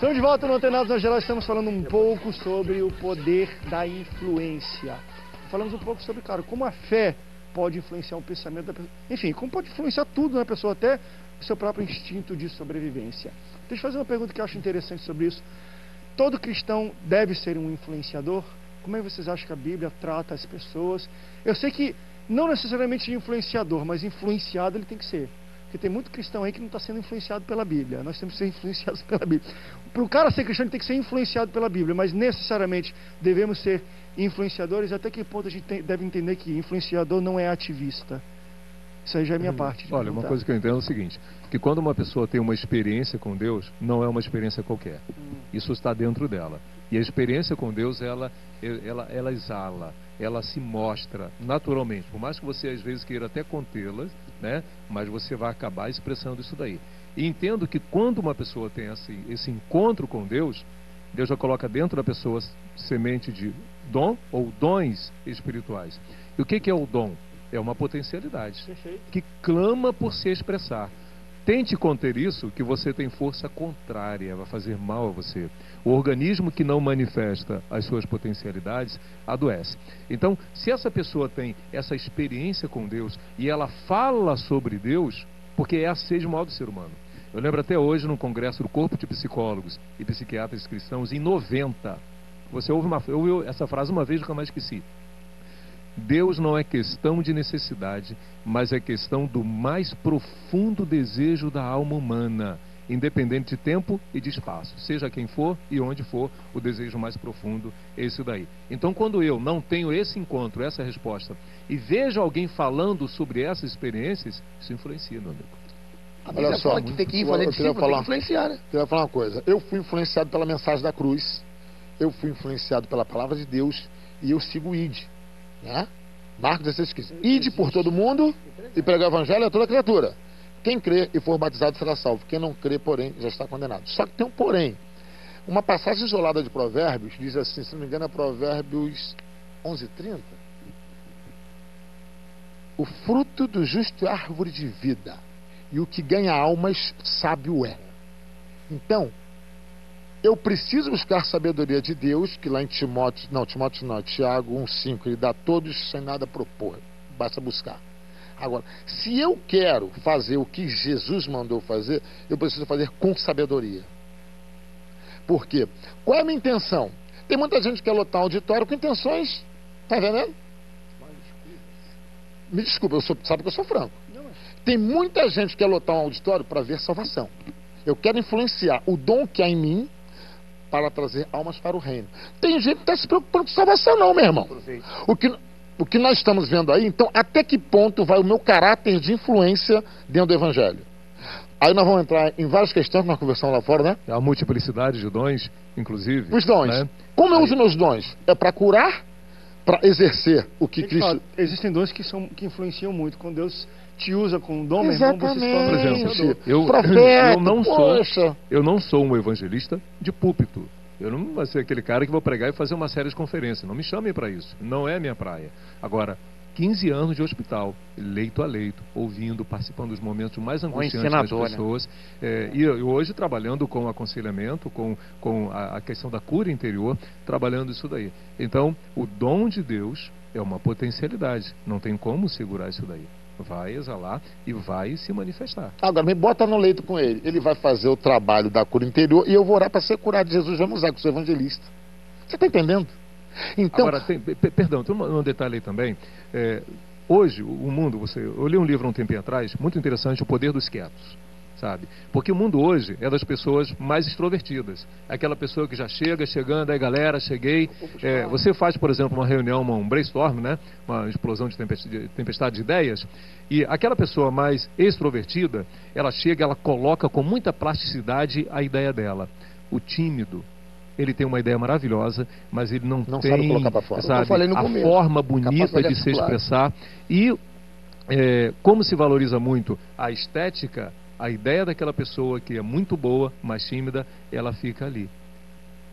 Estamos de volta no Antenados na Geral, estamos falando um pouco sobre o poder da influência. Falamos um pouco sobre, cara, como a fé pode influenciar o pensamento da pessoa. Enfim, como pode influenciar tudo na pessoa, até o seu próprio instinto de sobrevivência. Deixa eu fazer uma pergunta que eu acho interessante sobre isso. Todo cristão deve ser um influenciador? Como é que vocês acham que a Bíblia trata as pessoas? Eu sei que não necessariamente influenciador, mas influenciado ele tem que ser. Porque tem muito cristão aí que não está sendo influenciado pela Bíblia. Nós temos que ser influenciados pela Bíblia. Para o cara ser cristão, ele tem que ser influenciado pela Bíblia, mas necessariamente devemos ser influenciadores. Até que ponto a gente deve entender que influenciador não é ativista? Isso aí já é minha parte. Olha, uma coisa que eu entendo é o seguinte, que quando uma pessoa tem uma experiência com Deus, não é uma experiência qualquer. Isso está dentro dela. E a experiência com Deus, ela exala, ela se mostra naturalmente. Por mais que você às vezes queira até contê-la, né? Mas você vai acabar expressando isso daí. E entendo que quando uma pessoa tem esse encontro com Deus, Deus já coloca dentro da pessoa semente de dom ou dons espirituais. E o que é o dom? É uma potencialidade que clama por se expressar. Tente conter isso, que você tem força contrária, vai fazer mal a você. O organismo que não manifesta as suas potencialidades adoece. Então, se essa pessoa tem essa experiência com Deus e ela fala sobre Deus, porque é a sede maior do ser humano. Eu lembro até hoje, num congresso do Corpo de Psicólogos e Psiquiatras Cristãos, em 90, você ouviu essa frase uma vez, nunca mais esqueci. Deus não é questão de necessidade, mas é questão do mais profundo desejo da alma humana, independente de tempo e de espaço. Seja quem for e onde for, o desejo mais profundo é esse daí. Então, quando eu não tenho esse encontro, essa resposta, e vejo alguém falando sobre essas experiências, isso influencia, meu amigo. Olha só, que tem que ir fazer discípulo, tem que influenciar, né? Eu queria falar uma coisa. Eu fui influenciado pela mensagem da cruz, eu fui influenciado pela palavra de Deus, e eu sigo o ID. Né? Marcos 16,15. Ide por todo mundo e pregar o evangelho a toda criatura. Quem crê e for batizado será salvo. Quem não crê, porém, já está condenado. Só que tem um porém. Uma passagem isolada de Provérbios diz assim, se não me engano é Provérbios 11:30. O fruto do justo é árvore de vida, e o que ganha almas, sábio é. Então, eu preciso buscar sabedoria de Deus, que lá em Tiago 1:5, ele dá a todos sem nada propor, basta buscar. Agora, se eu quero fazer o que Jesus mandou fazer, eu preciso fazer com sabedoria. Por quê? Qual é a minha intenção? Tem muita gente que quer lotar um auditório com intenções, tá entendendo? Me desculpa, sabe que eu sou franco. Tem muita gente que quer lotar um auditório para ver salvação. Eu quero influenciar o dom que há em mim para trazer almas para o reino. Tem gente que está se preocupando com salvação não, meu irmão. O que nós estamos vendo aí, então, até que ponto vai o meu caráter de influência dentro do evangelho? Aí nós vamos entrar em várias questões que nós conversamos lá fora, né? A multiplicidade de dons, inclusive. Os dons. Né? Como eu uso meus dons? É para curar? Para exercer o que Cristo... Fala, existem dons que influenciam muito. Quando Deus te usa com um dom, meu irmão, você se torna, por exemplo, eu não sou um evangelista de púlpito. Eu não vou ser aquele cara que vou pregar e fazer uma série de conferências. Não me chamem para isso. Não é minha praia. Agora, 15 anos de hospital, leito a leito, ouvindo, participando dos momentos mais angustiantes das pessoas. Né? E hoje trabalhando com aconselhamento, com a questão da cura interior, trabalhando isso daí. Então, o dom de Deus é uma potencialidade. Não tem como segurar isso daí. Vai exalar e vai se manifestar. Agora, me bota no leito com ele. Ele vai fazer o trabalho da cura interior e eu vou orar para ser curado. Jesus vai me usar, que eu sou evangelista. Você está entendendo? Então... Agora, perdão, tem um detalhe aí também. Hoje, o mundo, eu li um livro um tempo atrás, muito interessante, O Poder dos Quietos. Sabe? Porque o mundo hoje é das pessoas mais extrovertidas. Aquela pessoa que já chegando, aí galera, cheguei. Você faz, por exemplo, uma reunião, um brainstorm, né? Uma explosão de tempestade de ideias, e aquela pessoa mais extrovertida, ela chega, ela coloca com muita plasticidade a ideia dela. O tímido, ele tem uma ideia maravilhosa, mas ele não tem sabe colocar para fora. Sabe, a forma bonita de se expressar. E como se valoriza muito a estética, a ideia daquela pessoa que é muito boa, mas tímida, ela fica ali.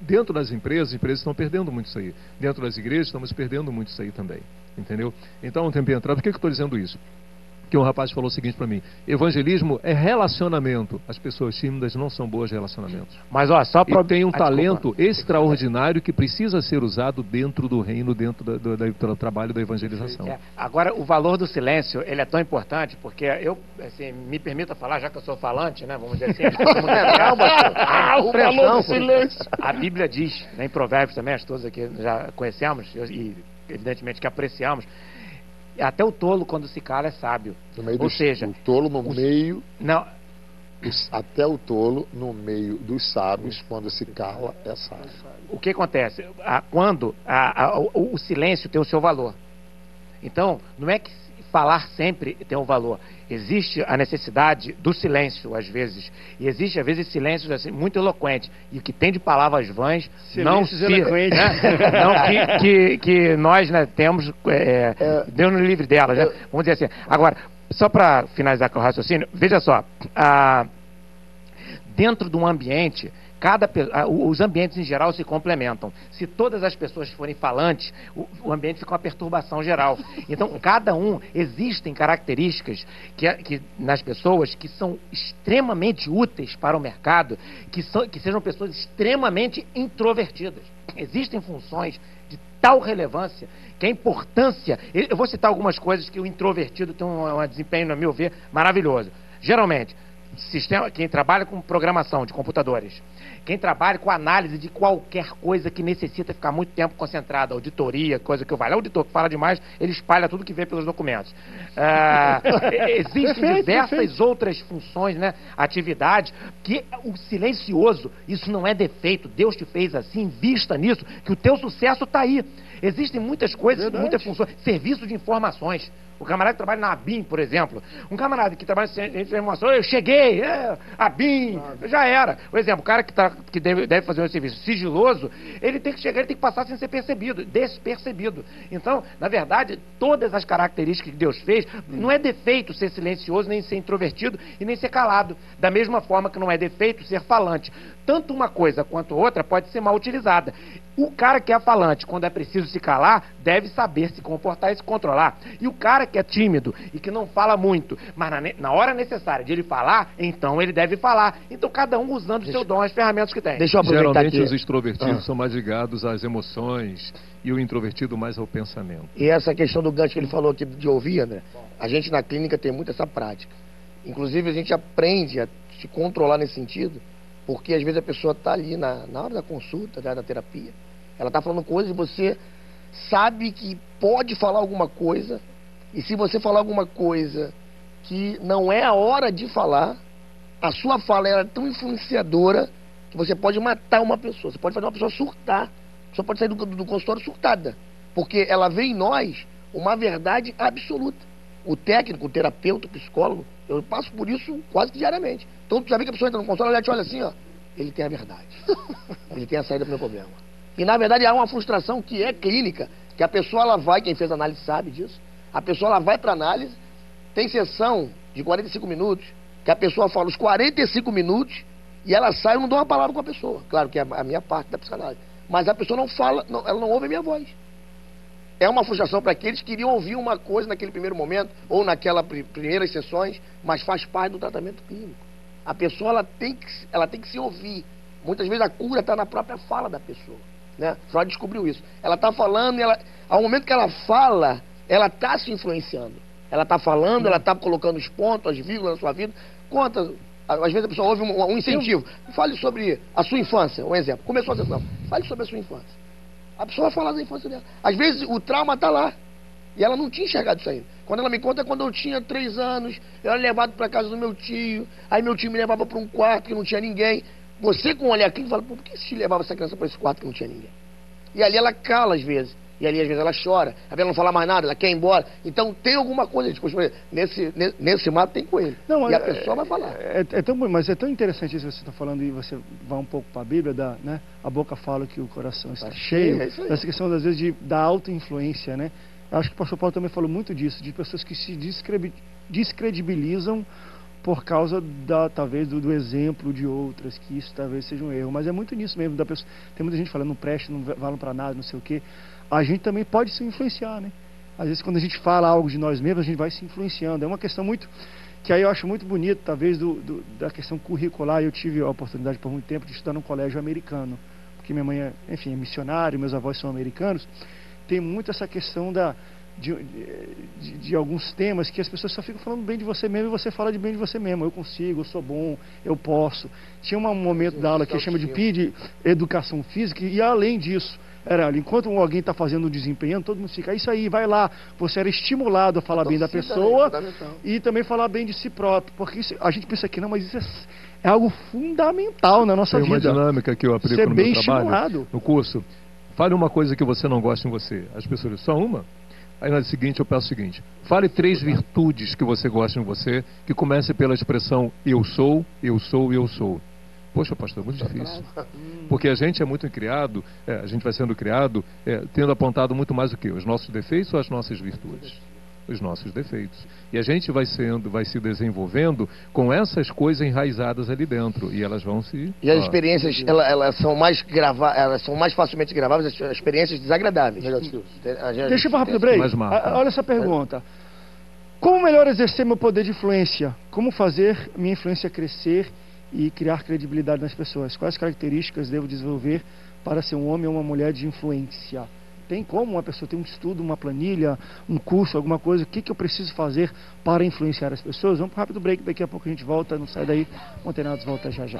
Dentro das empresas, as empresas estão perdendo muito isso aí. Dentro das igrejas, estamos perdendo muito isso aí também. Entendeu? Então, um tempo atrás, por que eu estou dizendo isso? que um rapaz falou o seguinte para mim: evangelismo é relacionamento. As pessoas tímidas não são boas de relacionamento. Mas, ó, só para... E tem um talento extraordinário que precisa ser usado dentro do reino, dentro do trabalho da evangelização. Agora, o valor do silêncio, ele é tão importante, porque eu, assim, me permita falar, já que eu sou falante, né, vamos dizer assim, o valor do silêncio. A Bíblia diz, né, em Provérbios também, as todas aqui já conhecemos, e evidentemente que apreciamos, até o tolo, quando se cala, é sábio. Ou seja, o tolo no meio... Não... Até o tolo, no meio dos sábios, quando se cala, é sábio. O que acontece? O silêncio tem o seu valor. Então, não é que falar sempre tem um valor. Existe a necessidade do silêncio, às vezes. E existe, às vezes, silêncios assim, muito eloquentes. E o que tem de palavras vãs, não se... Né? Não que nós, né, temos... Deus nos livre delas, né? Vamos dizer assim. Agora, só para finalizar com o raciocínio, veja só. Dentro de um ambiente... os ambientes em geral se complementam. Se todas as pessoas forem falantes, o ambiente fica uma perturbação geral. Então, cada um, existem características que nas pessoas que são extremamente úteis para o mercado, que sejam pessoas extremamente introvertidas. Existem funções de tal relevância que a importância... Eu vou citar algumas coisas que o introvertido tem um desempenho, a meu ver, maravilhoso. Geralmente, quem trabalha com programação de computadores, quem trabalha com análise de qualquer coisa que necessita ficar muito tempo concentrado, auditoria, coisa que eu vale. O auditor que fala demais, ele espalha tudo que vê pelos documentos. Existem diversas outras funções, né, atividades, que o silencioso, isso não é defeito, Deus te fez assim, invista nisso, que o teu sucesso está aí. Existem muitas coisas, muitas funções, serviço de informações. O camarada que trabalha na ABIN, por exemplo. Um camarada que trabalha em informação, eu cheguei, ABIN, já era. Por exemplo, o cara que deve fazer um serviço sigiloso, ele tem que chegar, ele tem que passar sem ser percebido, despercebido. Então, na verdade, todas as características que Deus fez, não é defeito ser silencioso, nem ser introvertido e nem ser calado. Da mesma forma que não é defeito ser falante. Tanto uma coisa quanto outra pode ser mal utilizada. O cara que é falante, quando é preciso se calar, deve saber se comportar e se controlar. E o cara que é tímido e que não fala muito, mas na hora necessária de ele falar, então ele deve falar. Então cada um usando o seu dom, as ferramentas que tem. Deixa eu aproveitar. Geralmente os extrovertidos são mais ligados às emoções e o introvertido mais ao pensamento. E essa questão do gancho que ele falou aqui de ouvir, André, a gente na clínica tem muito essa prática. Inclusive a gente aprende a se controlar nesse sentido, porque às vezes a pessoa está ali na hora da consulta, da terapia, ela está falando coisas e você sabe que pode falar alguma coisa, e se você falar alguma coisa que não é a hora de falar, a sua fala é tão influenciadora que você pode matar uma pessoa, você pode fazer uma pessoa surtar, a pessoa pode sair do consultório surtada, porque ela vê em nós uma verdade absoluta. O técnico, o terapeuta, o psicólogo, eu passo por isso quase que diariamente. Então tu já vê que a pessoa entra no consultório, ela te olha assim, ó, ele tem a verdade, ele tem a saída para o meu problema. E na verdade há uma frustração que é clínica, que a pessoa ela vai, quem fez análise sabe disso, a pessoa ela vai para análise, tem sessão de 45 minutos, que a pessoa fala os 45 minutos e ela sai, eu não dou uma palavra com a pessoa. Claro que é a minha parte da psicanálise. Mas a pessoa não fala, ela não ouve a minha voz. É uma frustração para aqueles que queriam ouvir uma coisa naquele primeiro momento, ou naquelas primeiras sessões, mas faz parte do tratamento clínico. A pessoa ela tem que se ouvir. Muitas vezes a cura está na própria fala da pessoa. Né? Freud descobriu isso. Ela está falando, ao momento que ela fala, ela está se influenciando. Ela está falando, ela está colocando os pontos, as vírgulas na sua vida. Às vezes a pessoa ouve um incentivo. Fale sobre a sua infância, um exemplo. Começou a sessão. Fale sobre a sua infância. A pessoa vai falar da infância dela. Às vezes o trauma está lá. E ela não tinha enxergado isso ainda. Quando ela me conta, quando eu tinha 3 anos, eu era levado para casa do meu tio. Aí meu tio me levava para um quarto que não tinha ninguém. Você com um olhar clínico fala, por que esse tio levava essa criança para esse quarto que não tinha ninguém? E ali ela cala às vezes. E ali às vezes ela chora. Às vezes ela não fala mais nada, ela quer ir embora. Então tem alguma coisa, tipo, nesse mato tem coelho. Não, e a pessoa vai falar. Mas é tão interessante isso que você está falando, e você vai um pouco para a Bíblia, né? A boca fala que o coração está cheio. Essa questão, às vezes, da auto-influência, né? Acho que o pastor Paulo também falou muito disso, de pessoas que se descredibilizam por causa talvez do exemplo de outras, que isso talvez seja um erro. Mas é muito nisso mesmo, da pessoa, tem muita gente falando, não presta, não valem para nada, não sei o quê. A gente também pode se influenciar, né? Às vezes, quando a gente fala algo de nós mesmos, a gente vai se influenciando. É uma questão muito... que aí eu acho muito bonito, talvez, da questão curricular. Eu tive a oportunidade por muito tempo de estudar num colégio americano, porque minha mãe, enfim, é missionária, meus avós são americanos. Tem muito essa questão de alguns temas que as pessoas só ficam falando bem de você mesmo e você fala de bem de você mesmo. Eu consigo, eu sou bom, eu posso. Tinha um momento da aula que chama de PID, Educação Física, e além disso, era enquanto alguém está fazendo desempenhando, todo mundo fica, isso aí, vai lá. Você era estimulado a falar bem da pessoa e também falar bem de si próprio, porque isso, a gente pensa que não, mas isso é algo fundamental na nossa vida. Tem uma dinâmica que eu aplico no meu trabalho, estimulado. No curso. Fale uma coisa que você não gosta em você. As pessoas dizem, só uma? Aí na seguinte eu peço o seguinte: fale 3 virtudes que você gosta em você, que comece pela expressão eu sou, eu sou, eu sou. Poxa, pastor, é muito difícil. Porque a gente é muito criado, a gente vai sendo criado tendo apontado muito mais o quê? Os nossos defeitos ou as nossas virtudes? Os nossos defeitos. E a gente vai se desenvolvendo com essas coisas enraizadas ali dentro. E elas vão se... E as experiências, elas são mais elas são mais facilmente graváveis, as experiências desagradáveis. Deixa eu ir para rápido break. Olha essa pergunta. Como melhor exercer meu poder de influência? Como fazer minha influência crescer e criar credibilidade nas pessoas? Quais características devo desenvolver para ser um homem ou uma mulher de influência? Tem como uma pessoa ter um estudo, uma planilha, um curso, alguma coisa? O que eu preciso fazer para influenciar as pessoas? Vamos para um rápido break, daqui a pouco a gente volta. Não sai daí, Montenados volta já já.